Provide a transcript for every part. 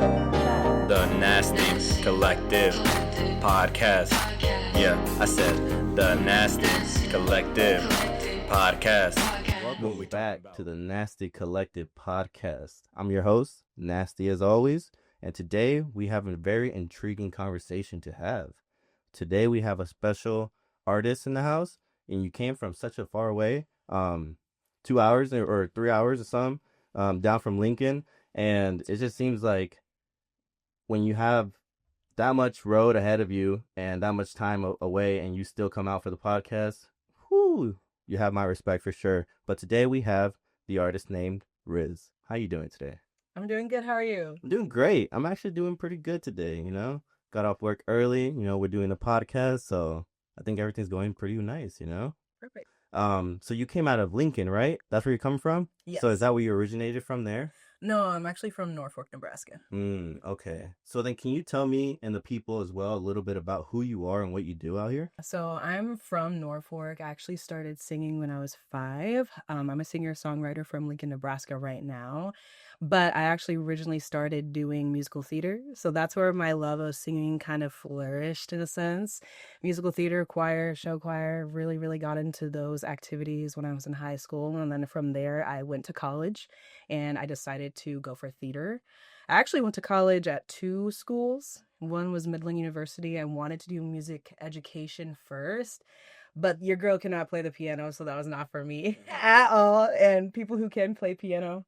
The Nasty Collective Podcast. Yeah, I said the Nasty Collective Podcast. Welcome back to the Nasty Collective Podcast. I'm your host, Nasty as always, and today we have a very intriguing conversation to have. Today we have a special artist in the house, and you came from such a far away, 2 hours or 3 hours or some, down from Lincoln, and it just seems like when you have that much road ahead of you and that much time away and you still come out for the podcast, whoo, you have my respect for sure. But today we have the artist named Riz. How you doing today? I'm doing good. How are you? I'm doing great. I'm actually doing pretty good today, Got off work early, we're doing a podcast, so I think everything's going pretty nice, Perfect. So you came out of Lincoln, right? That's where you come from? Yes. So is that where you originated from there? No, I'm actually from Norfolk, Nebraska. Okay. So then can you tell me and the people as well a little bit about who you are and what you do out here? So I'm from Norfolk. I actually started singing when I was 5. I'm a singer-songwriter from Lincoln, Nebraska right now. But I actually originally started doing musical theater. So that's where my love of singing kind of flourished in a sense. Musical theater, choir, show choir, really, really got into those activities when I was in high school. And then from there, I went to college and I decided to go for theater. I actually went to college at 2 schools. One was Midland University. I wanted to do music education first, but your girl cannot play the piano, so that was not for me at all. And people who can play piano,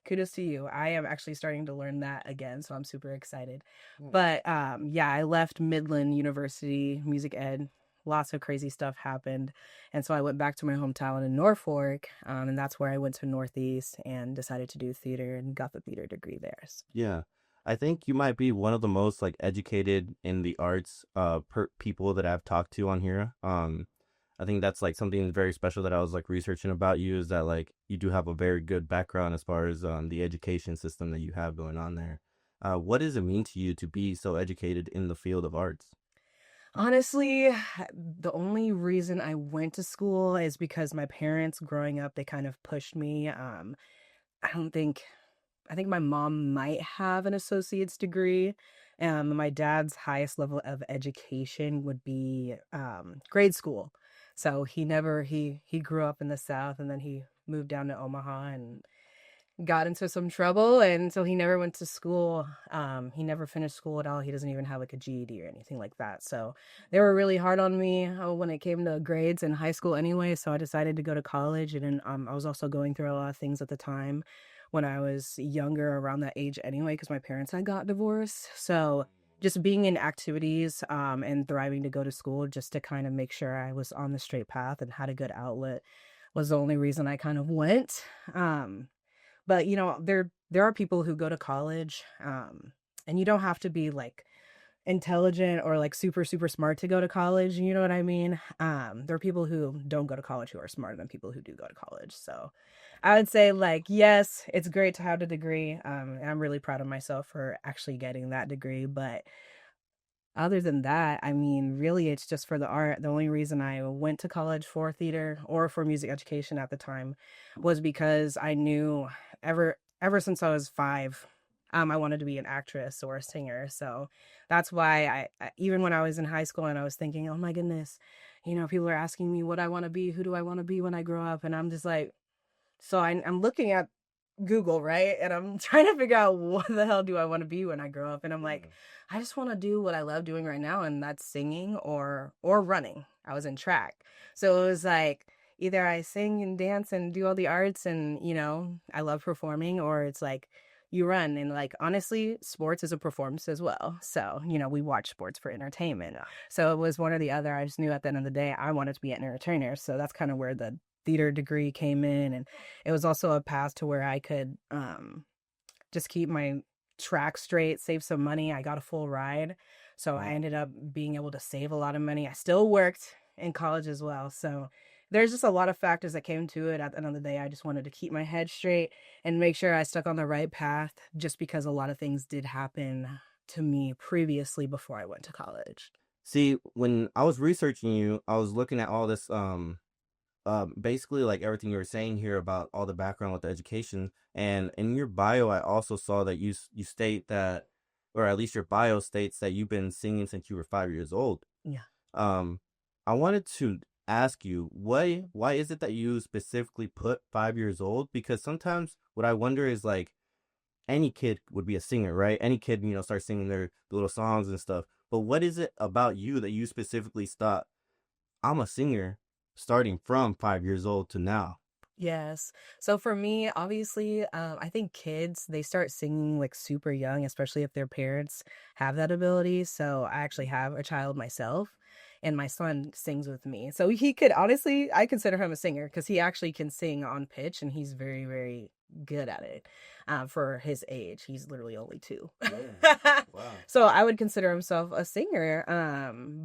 kudos to you. I am actually starting to learn that again, so I'm super excited. But I left Midland University, music ed. Lots of crazy stuff happened. And so I went back to my hometown in Norfolk, and that's where I went to Northeast and decided to do theater and got the theater degree there. Yeah. I think you might be one of the most educated in the arts people that I've talked to on here. I think that's something very special that I was researching about you, is that you do have a very good background as far as the education system that you have going on there. What does it mean to you to be so educated in the field of arts? Honestly, the only reason I went to school is because my parents growing up, they kind of pushed me. I think my mom might have an associate's degree. My dad's highest level of education would be grade school. So he grew up in the South, and then he moved down to Omaha and got into some trouble, and so he never went to school. He never finished school at all. He doesn't even have a GED or anything like that. So they were really hard on me when it came to grades in high school anyway. So I decided to go to college, and then I was also going through a lot of things at the time when I was younger, around that age anyway, because my parents had got divorced. So just being in activities and thriving to go to school just to kind of make sure I was on the straight path and had a good outlet was the only reason I kind of went. But there are people who go to college, and you don't have to be intelligent or super, super smart to go to college. You know what I mean? There are people who don't go to college who are smarter than people who do go to college. So I would say yes, it's great to have the degree. And I'm really proud of myself for actually getting that degree. But other than that, I mean, really, it's just for the art. The only reason I went to college for theater or for music education at the time was because I knew ever since I was 5, I wanted to be an actress or a singer. So that's why I even when I was in high school and I was thinking, oh my goodness, people are asking me what I want to be, who do I want to be when I grow up, and I'm just so I'm looking at Google, right? And I'm trying to figure out what the hell do I want to be when I grow up. And I'm I just want to do what I love doing right now, and that's singing or running. I was in track. So it was either I sing and dance and do all the arts and, I love performing, or it's you run. And honestly, sports is a performance as well. So, we watch sports for entertainment. So it was one or the other. I just knew at the end of the day, I wanted to be an entertainer. So that's kind of where the theater degree came in, and it was also a path to where I could just keep my track straight, save some money. I got a full ride, so I ended up being able to save a lot of money. I still worked in college as well, so there's just a lot of factors that came to it. At the end of the day, I just wanted to keep my head straight and make sure I stuck on the right path, just because a lot of things did happen to me previously before I went to college. See, when I was researching you, I was looking at all this basically like everything you were saying here about all the background with the education, and in your bio, I also saw that you state that, or at least your bio states that you've been singing since you were 5 years old. Yeah. Um, I wanted to ask you why is it that you specifically put 5 years old? Because sometimes what I wonder is like any kid would be a singer, right? Any kid, starts singing their little songs and stuff. But what is it about you that you specifically thought, I'm a singer starting from 5 years old to now? Yes. So for me, obviously, I think kids, they start singing like super young, especially if their parents have that ability. So I actually have a child myself, and my son sings with me. So he could honestly, I consider him a singer because he actually can sing on pitch and he's very, very good at it for his age. He's literally only 2. Yeah. Wow. So I would consider himself a singer,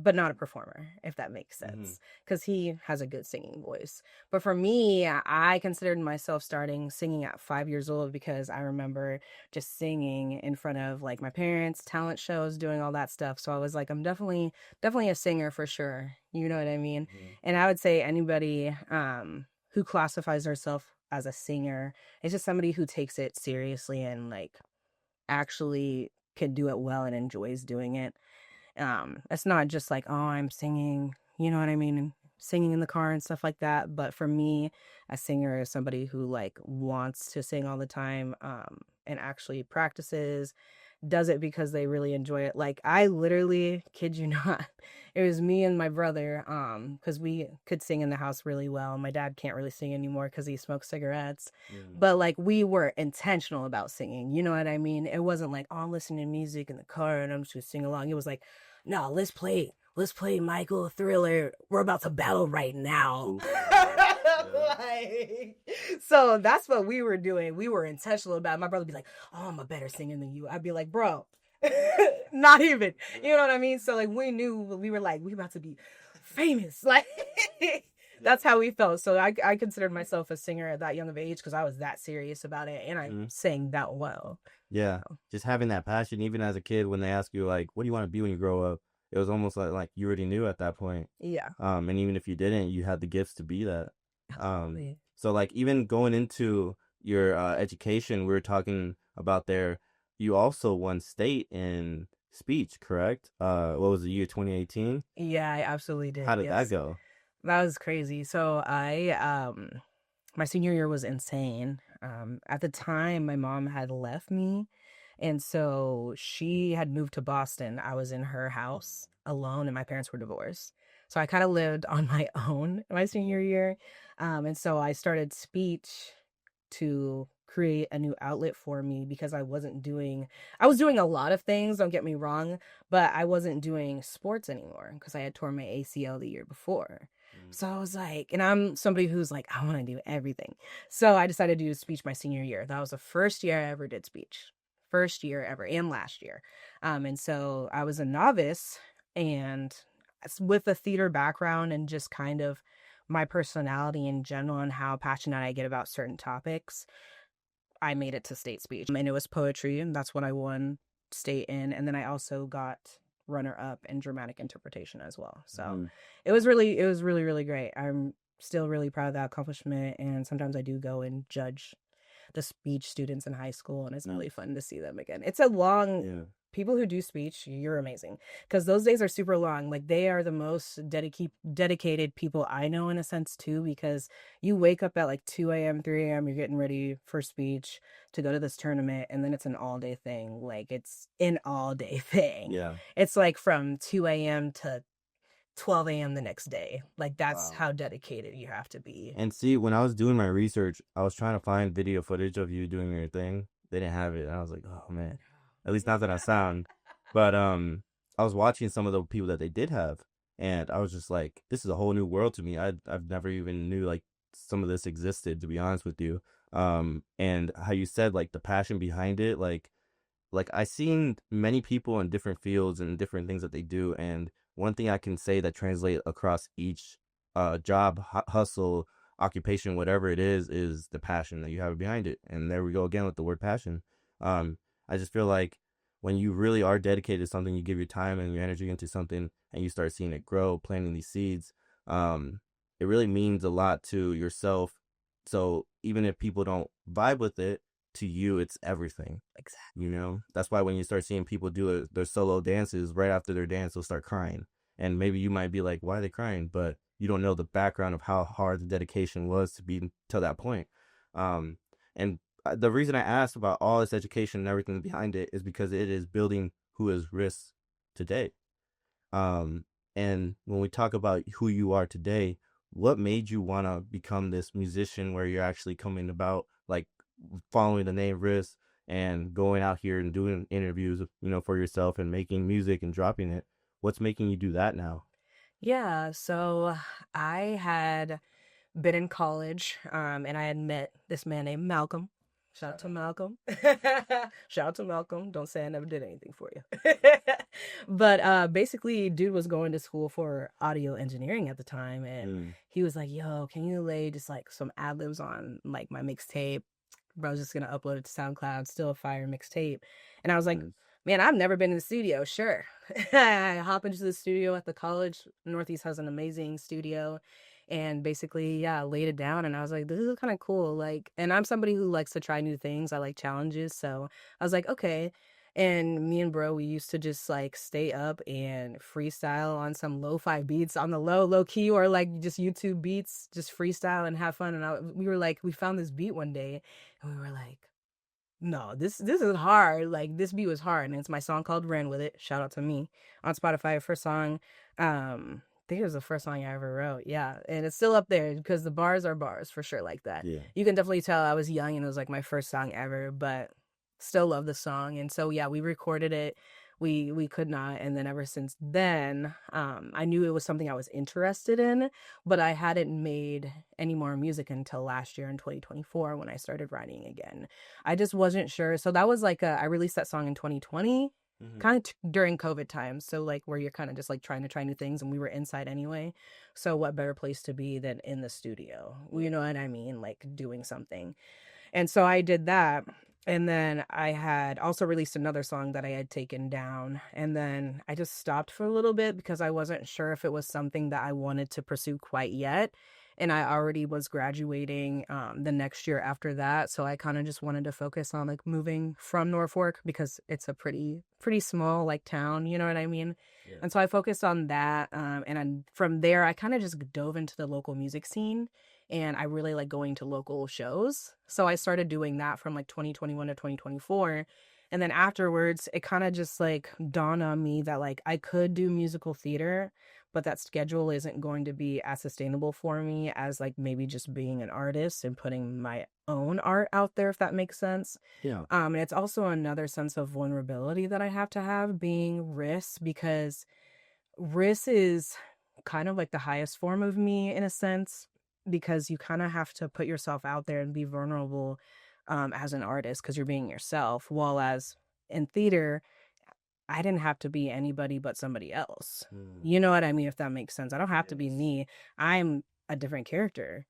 but not a performer, if that makes Mm-hmm. sense, because he has a good singing voice. But for me, I considered myself starting singing at 5 years old because I remember just singing in front of like my parents, talent shows, doing all that stuff. So I was like, I'm definitely a singer for sure. You know what I mean? Mm-hmm. And I would say anybody who classifies herself as a singer is just somebody who takes it seriously and like actually can do it well and enjoys doing it. It's not just like, oh, I'm singing, you know what I mean? Singing in the car and stuff like that. But for me, a singer is somebody who like wants to sing all the time, and actually practices, does it because they really enjoy it. Like I literally, kid you not, it was me and my brother, because we could sing in the house really well. My dad can't really sing anymore because he smokes cigarettes. But like we were intentional about singing, you know what I mean? It wasn't like, oh, I'm listening to music in the car and I'm just gonna sing along. It was like, no, let's play Michael Thriller. We're about to battle right now. Like, so that's what we were doing. We were intentional about it. My brother would be like, oh, I'm a better singer than you. I'd be like, bro, not even. You know what I mean? So like we knew, we were like, we about to be famous. Like that's how we felt. So I considered myself a singer at that young of age because I was that serious about it and I sang that well. Yeah, just having that passion, even as a kid, when they ask you like, what do you want to be when you grow up? It was almost like you already knew at that point. Yeah. And even if you didn't, you had the gifts to be that. Absolutely. So like even going into your education, we were talking about there, you also won state in speech, correct? What was the year, 2018? Yeah, I absolutely did. How did Yes. that go? That was crazy. So my senior year was insane. At the time, my mom had left me, and so she had moved to Boston. I was in her house alone, and my parents were divorced. So I kind of lived on my own my senior year, and so I started speech to create a new outlet for me because I was doing a lot of things, don't get me wrong, but I wasn't doing sports anymore because I had torn my ACL the year before. So I was like, and I'm somebody who's like, I want to do everything. So I decided to do speech my senior year. That was the first year I ever did speech. First year ever, and last year. And so I was a novice, and with a theater background and just kind of my personality in general and how passionate I get about certain topics, I made it to state speech. And it was poetry, and that's what I won state in. And then I also got runner up in dramatic interpretation as well. So it was really, really great. I'm still really proud of that accomplishment. And sometimes I do go and judge the speech students in high school, and it's really fun to see them again. It's a long, people who do speech, you're amazing, because those days are super long. Like they are the most dedicated people I know in a sense too, because you wake up at like 2 a.m., 3 a.m., you're getting ready for speech to go to this tournament, and then it's an all-day thing. Like it's an all-day thing. Yeah. It's like from 2 a.m. to 12 a.m. the next day. Like that's how dedicated you have to be. And see, when I was doing my research, I was trying to find video footage of you doing your thing. They didn't have it. I was like, oh man, at least not that I sound. But I was watching some of the people that they did have, and I was just like, this is a whole new world to me. I've never even knew like some of this existed, to be honest with you. And how you said like the passion behind it, like I seen many people in different fields and different things that they do, and one thing I can say that translates across each job, hustle, occupation, whatever it is the passion that you have behind it. And there we go again with the word passion. I just feel like when you really are dedicated to something, you give your time and your energy into something, and you start seeing it grow, planting these seeds. it really means a lot to yourself. So even if people don't vibe with it, to you, it's everything. Exactly. You know, that's why when you start seeing people do their solo dances, right after their dance, they'll start crying. And maybe you might be like, why are they crying? But you don't know the background of how hard the dedication was to be to that point. And the reason I asked about all this education and everything behind it is because it is building who is Riss today. And when we talk about who you are today, what made you want to become this musician where you're actually coming about, like, following the name Riss and going out here and doing interviews, for yourself and making music and dropping it? What's making you do that now? Yeah, so I had been in college, and I had met this man named Malcolm. Shout out to Malcolm. Shout out to Malcolm. Don't say I never did anything for you. But basically, dude was going to school for audio engineering at the time, and he was like, "Yo, can you lay just like some ad libs on like my mixtape?" Bro, I was just gonna upload it to SoundCloud, still a fire mixtape. And I was like, man, I've never been in the studio. Sure. I hop into the studio at the college. Northeast has an amazing studio. And basically, yeah, I laid it down and I was like, this is kind of cool. Like, and I'm somebody who likes to try new things. I like challenges. So I was like, okay. And me and bro, we used to just like stay up and freestyle on some lo-fi beats on the low key, or like just YouTube beats, just freestyle and have fun. And we were like, we found this beat one day and we were like, no, this is hard. Like this beat was hard, and it's my song called "Ran With It." Shout out to me on Spotify. First song, I think it was the first song I ever wrote. Yeah, and it's still up there because the bars are bars for sure, like that. Yeah. You can definitely tell I was young and it was like my first song ever, but still love the song. And so yeah, we recorded it. We could not, and then ever since then, I knew it was something I was interested in, but I hadn't made any more music until last year in 2024 when I started writing again. I just wasn't sure. So that was like I released that song in 2020, kind of during COVID times. So like where you're kind of just like trying to try new things, and we were inside anyway. So what better place to be than in the studio? You know what I mean? Like doing something. And so I did that. And then I had also released another song that I had taken down. And then I just stopped for a little bit because I wasn't sure if it was something that I wanted to pursue quite yet. And I already was graduating the next year after that. So I kind of just wanted to focus on like moving from Norfolk because it's a pretty small like town, you know what I mean? Yeah. And so I focused on that. From there, I kind of just dove into the local music scene. And I really like going to local shows. So I started doing that from like 2021 to 2024. And then afterwards, it kind of just like dawned on me that like I could do musical theater, but that schedule isn't going to be as sustainable for me as like maybe just being an artist and putting my own art out there, if that makes sense. Yeah. And it's also another sense of vulnerability that I have to have being Riss, because Riss is kind of like the highest form of me in a sense, because you kind of have to put yourself out there and be vulnerable as an artist because you're being yourself. While as in theater, I didn't have to be anybody but somebody else. You know what I mean? If that makes sense. I don't have to be me. I'm a different character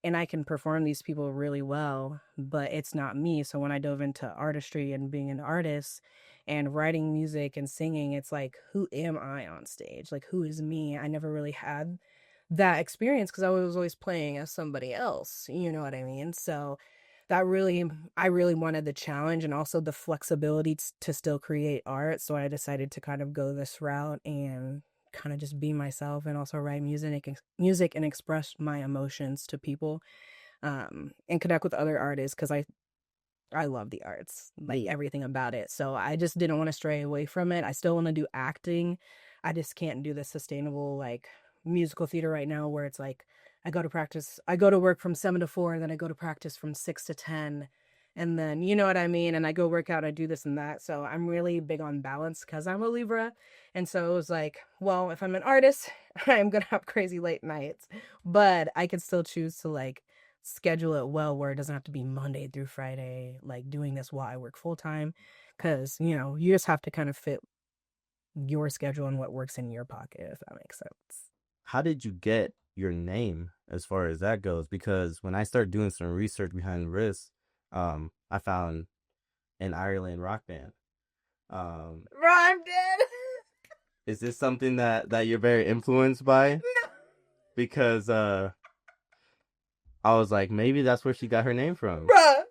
and I can perform these people really well, but it's not me. So when I dove into artistry and being an artist and writing music and singing, it's like, who am I on stage? Like, who is me? I never really had that experience because I was always playing as somebody else. You know what I mean? So I really wanted the challenge and also the flexibility to still create art. So I decided to kind of go this route and kind of just be myself and also write music and express my emotions to people, and connect with other artists because I love the arts, like everything about it. So I just didn't want to stray away from it. I still want to do acting. I just can't do the sustainable like musical theater right now where it's like I go to work from 7 to 4, and then I go to practice from 6 to 10, and then you know what I mean, and I go work out, I do this and that. So I'm really big on balance because I'm a Libra. And so it was like, well, if I'm an artist, I'm gonna have crazy late nights, but I can still choose to like schedule it well where it doesn't have to be Monday through Friday, like doing this while I work full time, because you just have to kind of fit your schedule and what works in your pocket, if that makes sense. How did you get your name as far as that goes? Because when I started doing some research behind Riss, I found an Ireland rock band. Rhymed it. Is this something that you're very influenced by? because I was like, maybe that's where she got her name from. Bruh.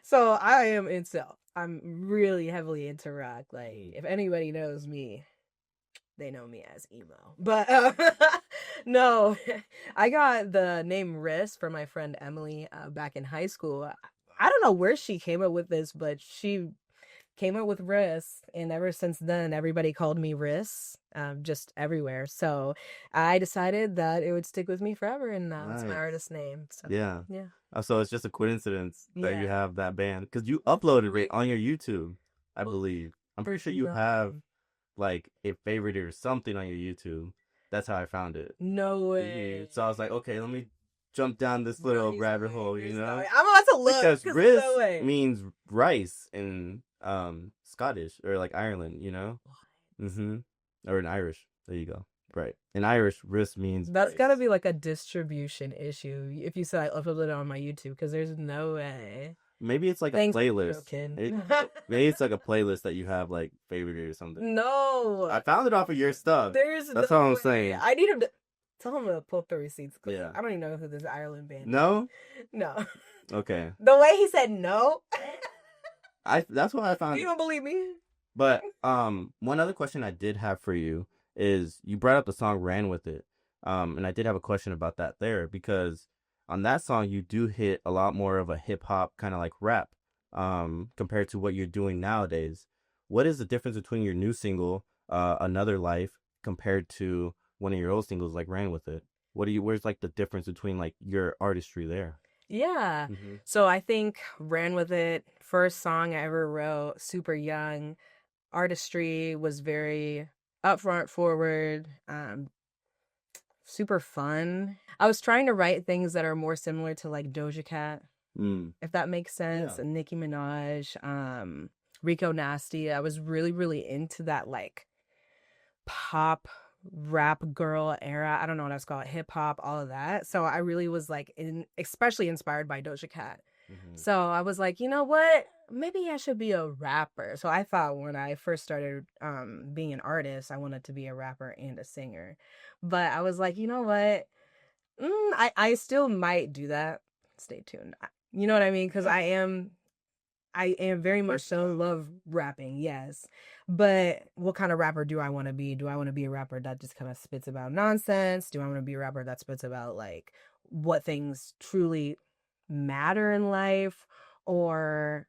So I am I'm really heavily into rock. Like, if anybody knows me, they know me as emo. But no, I got the name Riss from my friend Emily back in high school. I don't know where she came up with this, but she came up with Riss, and ever since then, everybody called me Riss, just everywhere. So I decided that it would stick with me forever, and it's my Nice. artist name. So Yeah. yeah, So it's just a coincidence that you yeah. have that band because you uploaded it on your YouTube, I Well, believe. I'm pretty sure you have like a favorite or something on your YouTube. That's how I found it. No way. So I was like, okay, let me jump down this little There's rabbit no hole, way. you There's no know? way. I'm about to look Because 'cause Riz there's no way. means rice in Scottish or like Ireland, you know? What? Or in Irish. There you go. Right. In Irish, Riz means That's rice. gotta be like a distribution issue if you said I uploaded it on my YouTube, because there's no way. Maybe it's like a Thanks for playlist. joking. Maybe it's like a playlist that you have like favorite or something. No, I found it off of your stuff. That's no all I'm way. saying. I need him to tell him to pull up the receipts. 'Cause Yeah. I don't even know who this Ireland band is. No? No. Okay. The way he said no. That's what I Do found. you don't believe me? But one other question I did have for you is you brought up the song Ran With It. And I did have a question about that there because on that song you do hit a lot more of a hip hop kind of like rap compared to what you're doing nowadays. What is the difference between your new single, Another Life, compared to one of your old singles like Ran With It? Where's like the difference between like your artistry there? Yeah. So I think Ran With It, first song I ever wrote, super young. Artistry was very upfront, forward, super fun. I was trying to write things that are more similar to like Doja Cat, if that makes sense, Yeah. and Nicki Minaj, Rico Nasty. I was really, really into that like pop rap girl era. I don't know what else to call it, hip hop, all of that. So I really was like especially inspired by Doja Cat. So I was like, you know what? Maybe I should be a rapper. So I thought when I first started being an artist, I wanted to be a rapper and a singer. But I was like, you know what? I still might do that. Stay tuned. You know what I mean? Because I am very much so love rapping, yes. But what kind of rapper do I want to be? Do I want to be a rapper that just kind of spits about nonsense? Do I want to be a rapper that spits about like what things truly matter in life? Or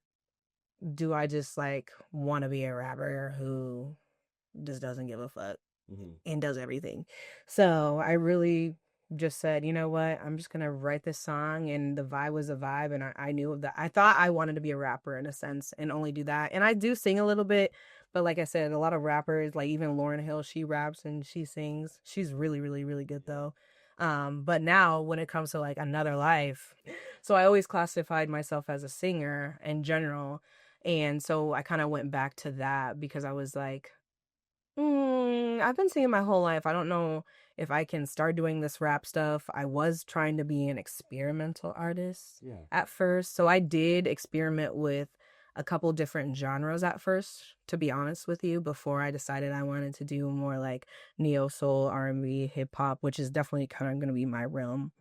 do I just like want to be a rapper who just doesn't give a fuck and does everything? So I really just said, you know what, I'm just gonna write this song, and the vibe was a vibe, and I knew that I thought I wanted to be a rapper in a sense and only do that. And I do sing a little bit, but like I said, a lot of rappers, like even Lauryn Hill, she raps and she sings. She's really, really, really good though. But now when it comes to like Another Life, so I always classified myself as a singer in general. And so I kind of went back to that because I was like, I've been singing my whole life. I don't know if I can start doing this rap stuff. I was trying to be an experimental artist at first. So I did experiment with a couple different genres at first, to be honest with you, before I decided I wanted to do more like neo soul, R&B, hip hop, which is definitely kind of going to be my realm.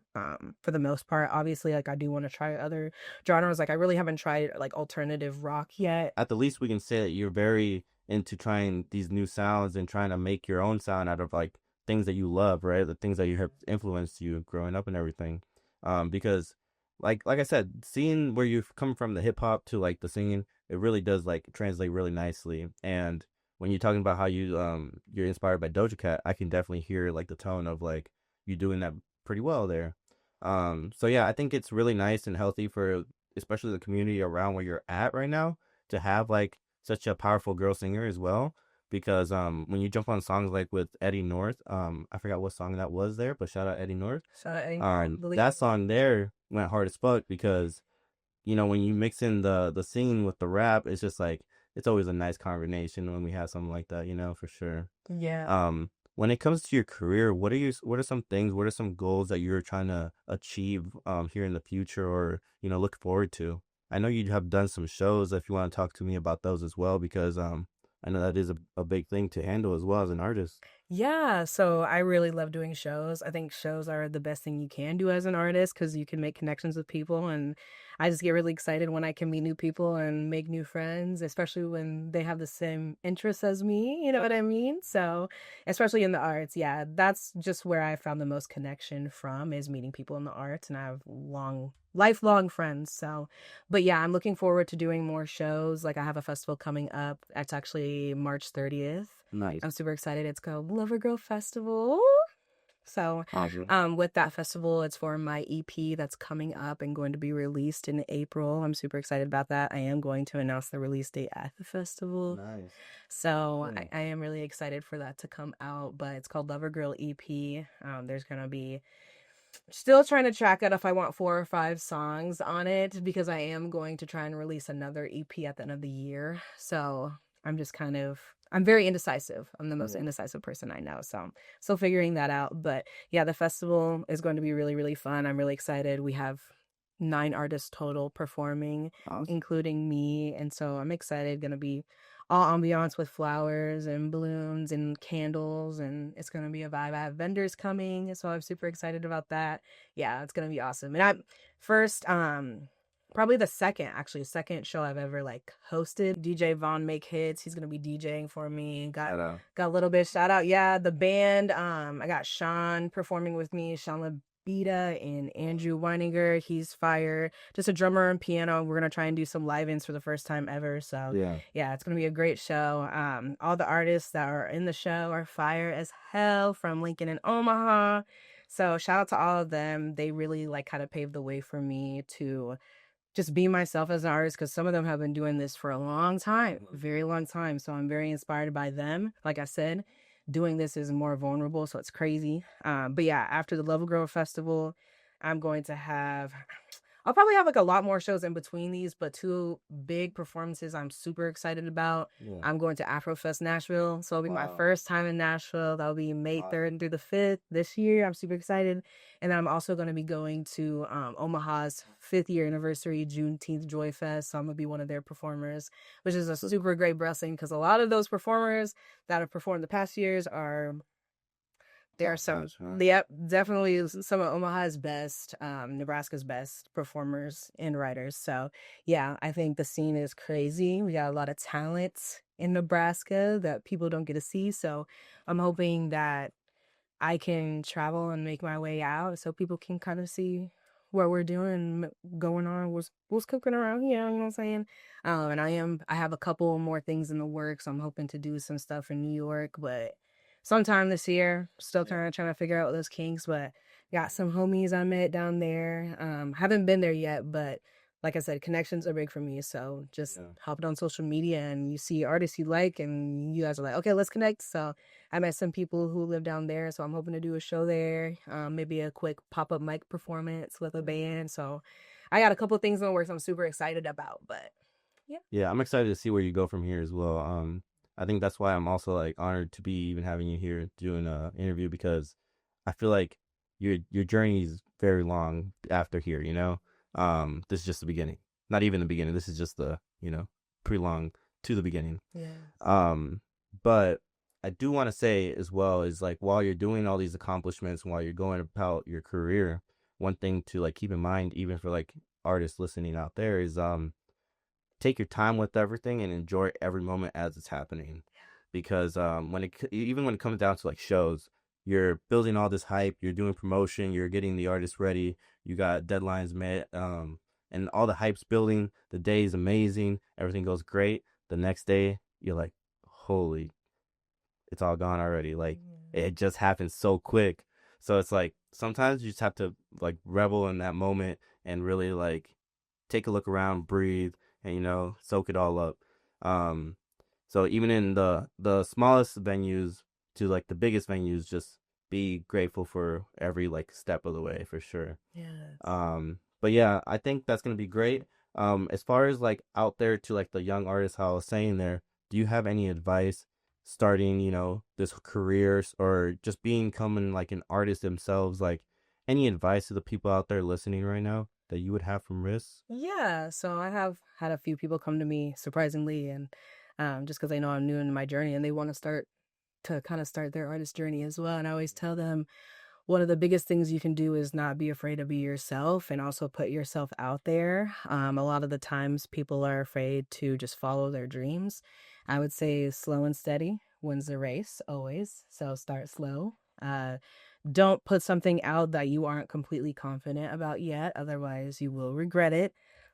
For the most part, obviously, like I do want to try other genres. Like I really haven't tried like alternative rock yet. At the least, we can say that you're very into trying these new sounds and trying to make your own sound out of like things that you love, right? The things that you have influenced you growing up and everything. Because like I said, seeing where you've come from the hip hop to like the singing, it really does like translate really nicely. And when you're talking about how you're inspired by Doja Cat, I can definitely hear like the tone of like you doing that pretty well there. So yeah, I think it's really nice and healthy for especially the community around where you're at right now to have like such a powerful girl singer as well. Because when you jump on songs like with Eddie North, I forgot what song that was there, but shout out Eddie North. Shout out Eddie North. That song there went hard as fuck because, you know, when you mix in the singing with the rap, it's just like it's always a nice combination when we have something like that, you know, for sure. Yeah. When it comes to your career, what are some things, what are some goals that you're trying to achieve here in the future or, you know, look forward to? I know you have done some shows if you want to talk to me about those as well, because I know that is a big thing to handle as well as an artist. Yeah, so I really love doing shows. I think shows are the best thing you can do as an artist because you can make connections with people. And I just get really excited when I can meet new people and make new friends, especially when they have the same interests as me. You know what I mean? So, especially in the arts, yeah, that's just where I found the most connection from is meeting people in the arts. And I have lifelong friends. So, but yeah, I'm looking forward to doing more shows. Like I have a festival coming up. It's actually March 30th. Nice. I'm super excited. It's called Lover Girl Festival. So, Awesome. with that festival, it's for my EP that's coming up and going to be released in April. I'm super excited about that. I am going to announce the release date at the festival. Nice. So, Yeah. I am really excited for that to come out. But it's called Lover Girl EP. There's going to be still trying to track out if I want 4 or 5 songs on it because I am going to try and release another EP at the end of the year. So I'm just I'm very indecisive. I'm the most indecisive person I know. So I'm still figuring that out. But yeah, the festival is going to be really, really fun. I'm really excited. We have 9 artists total performing, including me. And so I'm excited. Going to be all ambiance with flowers and balloons and candles, and it's going to be a vibe. I have vendors coming, so I'm super excited about that. Yeah, it's going to be awesome. And I first, probably the second show I've ever like hosted. DJ Vaughn Make Hits. He's going to be DJing for me. Got a little bit shout out. Yeah, the band. I got Sean performing with me. Sean Beta and Andrew Weininger. He's fire. Just a drummer and piano. We're gonna try and do some live-ins for the first time ever. So yeah, it's gonna be a great show. All the artists that are in the show are fire as hell from Lincoln and Omaha. So shout out to all of them. They really like kind of paved the way for me to just be myself as an artist because some of them have been doing this for a long time, very long time. So I'm very inspired by them. Like I said, doing this is more vulnerable, so it's crazy. But yeah, after the Lover Girl Festival, I'm going to I'll probably have like a lot more shows in between these, but 2 big performances I'm super excited about. Yeah. I'm going to Afrofest Nashville, so it'll be my first time in Nashville. That'll be May 3rd through the 5th this year. I'm super excited. And then I'm also going to be going to Omaha's 5th year anniversary Juneteenth Joy Fest. So I'm going to be one of their performers, which is a super great blessing because a lot of those performers that have performed the past years there are some, yep, definitely some of Omaha's best, Nebraska's best performers and writers. So yeah, I think the scene is crazy. We got a lot of talent in Nebraska that people don't get to see. So I'm hoping that I can travel and make my way out so people can kind of see what we're doing, going on, what's cooking around here, you know what I'm saying? And I have a couple more things in the works. I'm hoping to do some stuff in New York, but sometime this year, still kind of trying to figure out those kinks, but got some homies I met down there. Haven't been there yet, but like I said, connections are big for me. So just hopping on social media and you see artists you like and you guys are like, okay, let's connect. So I met some people who live down there. So I'm hoping to do a show there. Maybe a quick pop-up mic performance with a band. So I got a couple things in the works I'm super excited about, but yeah. Yeah, I'm excited to see where you go from here as well. I think that's why I'm also like honored to be even having you here doing an interview because I feel like your journey is very long after here, you know? This is just the beginning. Not even the beginning. This is just the, pretty long to the beginning. Yeah. But I do want to say as well is like while you're doing all these accomplishments, while you're going about your career, one thing to like keep in mind, even for like artists listening out there, is take your time with everything and enjoy every moment as it's happening. Because even when it comes down to like shows, you're building all this hype, you're doing promotion, you're getting the artists ready, you got deadlines met, and all the hype's building. The day is amazing, everything goes great. The next day, you're like, holy, it's all gone already. Like, it just happened so quick. So it's like, sometimes you just have to like revel in that moment and really like take a look around, breathe, and, soak it all up. So even in the smallest venues to like the biggest venues, just be grateful for every like step of the way for sure. Yeah. But yeah, I think that's going to be great. As far as like out there to like the young artists, how I was saying there, do you have any advice starting, this career or just becoming like an artist themselves? Like any advice to the people out there listening right now that you would have from risks? Yeah. So I have had a few people come to me surprisingly and just because they know I'm new in my journey and they want to kind of start their artist journey as well. And I always tell them one of the biggest things you can do is not be afraid to be yourself and also put yourself out there. A lot of the times people are afraid to just follow their dreams. I would say slow and steady wins the race always. So start slow. Don't put something out that you aren't completely confident about yet. Otherwise, you will regret it.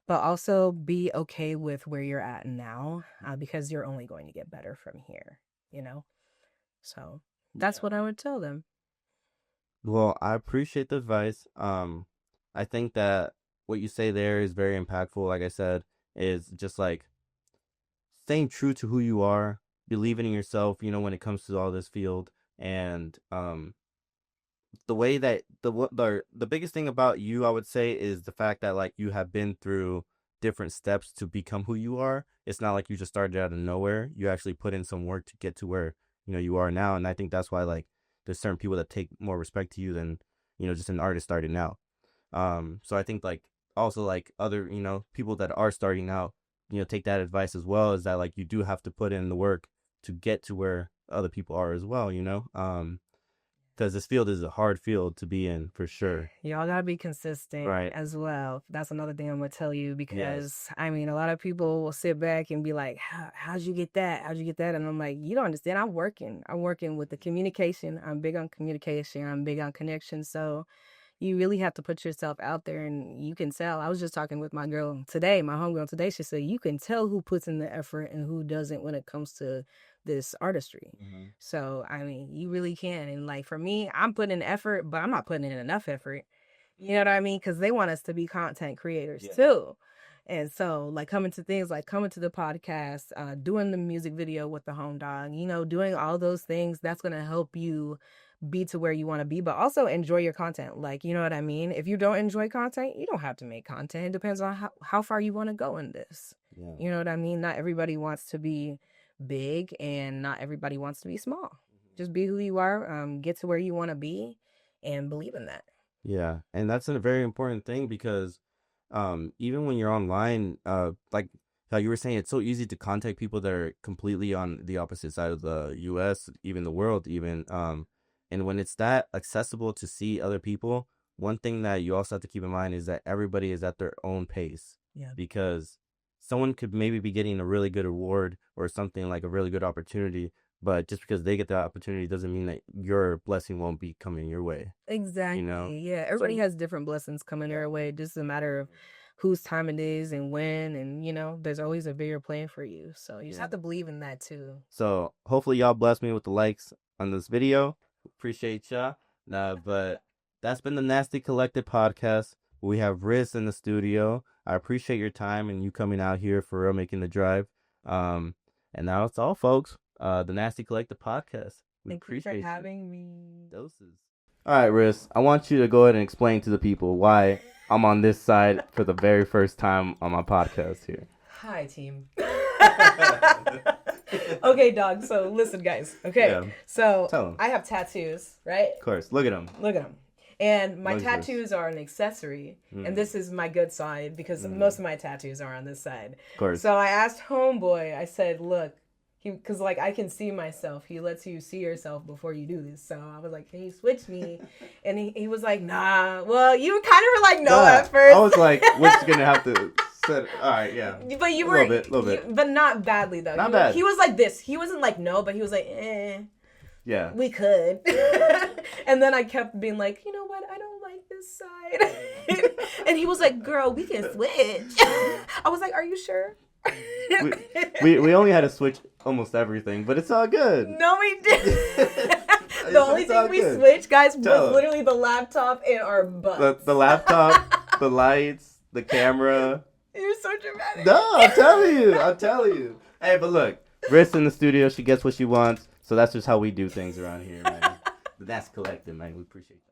But also be okay with where you're at now, because you're only going to get better from here, you know? So that's what I would tell them. Well, I appreciate the advice. I think that what you say there is very impactful. Like I said, is just like staying true to who you are, believing in yourself, when it comes to all this field. And the way that the biggest thing about you, I would say, is the fact that like you have been through different steps to become who you are. It's not like you just started out of nowhere. You actually put in some work to get to where you are now. And I think that's why like there's certain people that take more respect to you than just an artist starting out. So I think like also like other people that are starting out, take that advice as well, is that like you do have to put in the work to get to where other people are as well, because this field is a hard field to be in for sure. Y'all gotta be consistent, Right. as well. That's another thing I'm gonna tell you, Yes. because I mean, a lot of people will sit back and be like, how'd you get that? How'd you get that? And I'm like, you don't understand. I'm working with the communication. I'm big on communication. I'm big on connection. So you really have to put yourself out there, and you can tell. I was just talking with my girl today, my homegirl today. She said, you can tell who puts in the effort and who doesn't when it comes to this artistry. Mm-hmm. So, I mean, you really can. And like for me, I'm putting in effort, but I'm not putting in enough effort. You know what I mean? Because they want us to be content creators too. And so like coming to the podcast, doing the music video with the home dog, doing all those things, that's going to help you be to where you want to be, but also enjoy your content. Like, you know what I mean? If you don't enjoy content, you don't have to make content. It depends on how far you want to go in this. Yeah. You know what I mean? Not everybody wants to be big and not everybody wants to be small. Just be who you are, get to where you want to be, and believe in that. Yeah, and that's a very important thing because even when you're online, like how you were saying, it's so easy to contact people that are completely on the opposite side of the US, even the world, even. And when it's that accessible to see other people, one thing that you also have to keep in mind is that everybody is at their own pace. Yeah. Because someone could maybe be getting a really good award or something, like a really good opportunity, but just because they get the opportunity doesn't mean that your blessing won't be coming your way. Exactly. Yeah. Everybody has different blessings coming their way. Just a matter of whose time it is and when, and there's always a bigger plan for you. So you just have to believe in that too. So hopefully y'all bless me with the likes on this video. Appreciate y'all. But that's been the Nasty Collective podcast. We have Riz in the studio. I appreciate your time and you coming out here for real, making the drive. And now it's all, folks. The Nasty Collective podcast. Thank you for having me. Doses. All right, Riz. I want you to go ahead and explain to the people why I'm on this side for the very first time on my podcast here. Hi, team. Okay, dog. So listen, guys. Okay. Yeah. So I have tattoos, right? Of course. Look at them. Look at them. And my tattoos are an accessory. And this is my good side because most of my tattoos are on this side. Of course. So I asked homeboy, I said, look, because like I can see myself. He lets you see yourself before you do this. So I was like, can you switch me? And he was like, nah. Well, you kind of were like, no at first. I was like, what's going to have to... all right, yeah. But you were... A little bit. But not badly, though. Not bad. He was like this. He wasn't like, no, but he was like, yeah. We could. And then I kept being like, you know what? I don't like this side. And he was like, girl, we can switch. I was like, are you sure? we only had to switch almost everything, but it's all good. No, we didn't. The only thing we switched, guys, was literally the laptop and our butts. The laptop, the lights, the camera. You're so dramatic. No, I'll tell you. Hey, but look, Riz in the studio, she gets what she wants, so that's just how we do things around here, man. But that's collective, man. We appreciate that.